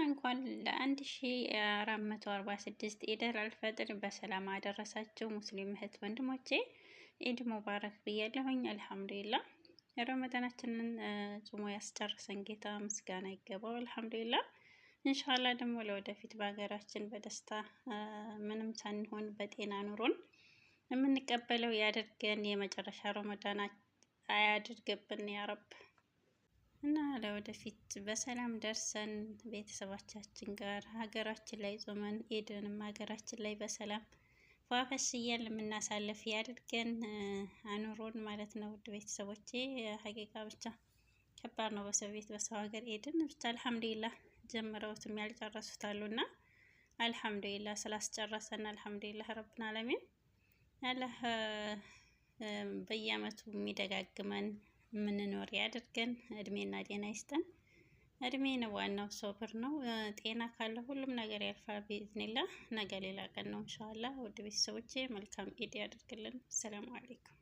እንኳን ለ1446 ኢደል አልፈጥር በሰላም አደረሳችሁ ሙስሊም እህት ወንድሞቼ። ኢድ ሙባረክ ብያለሁኝ። አልሐምዱሊላህ ረመዳናችንን ጾሞ ያስጨርሰን ጌታ ምስጋና ይገባው። አልሐምዱሊላህ ኢንሻአላህ ደግሞ ለወደፊት በሀገራችን በደስታ ምንም ሳንሆን በጤና ኑሮን የምንቀበለው ያድርገን። የመጨረሻ ረመዳን አያድርግብን ያ ረብ። እና ለወደፊት በሰላም ደርሰን ቤተሰቦቻችን ጋር ሀገራችን ላይ ጾመን ኢድንም ሀገራችን ላይ በሰላም ፏፈሽ እያልን የምናሳልፍ ያድርገን አኑሮን ማለት ነው። ውድ ቤተሰቦቼ ሀቂቃ ብቻ ከባድ ነው በሰው ቤት በሰው ሀገር ኢድን ብቻ አልሐምዱሊላህ ጀምረውትም ያልጨረሱት አሉና አልሐምዱሊላህ ስላስጨረሰን አልሐምዱሊላህ ረብና አለሚን። አላህ በየአመቱ የሚደጋግመን ምንኖር ያድርገን። እድሜና ጤና ይስጠን። እድሜ ነው ዋናው፣ ሶብር ነው። ጤና ካለ ሁሉም ነገር ያልፋል ቢኢዝኒላህ። ነገ ሌላ ቀን ነው ኢንሻአላህ። ውድ ቤተሰቦቼ መልካም ኢድ ያድርግልን። ሰላም አለይኩም።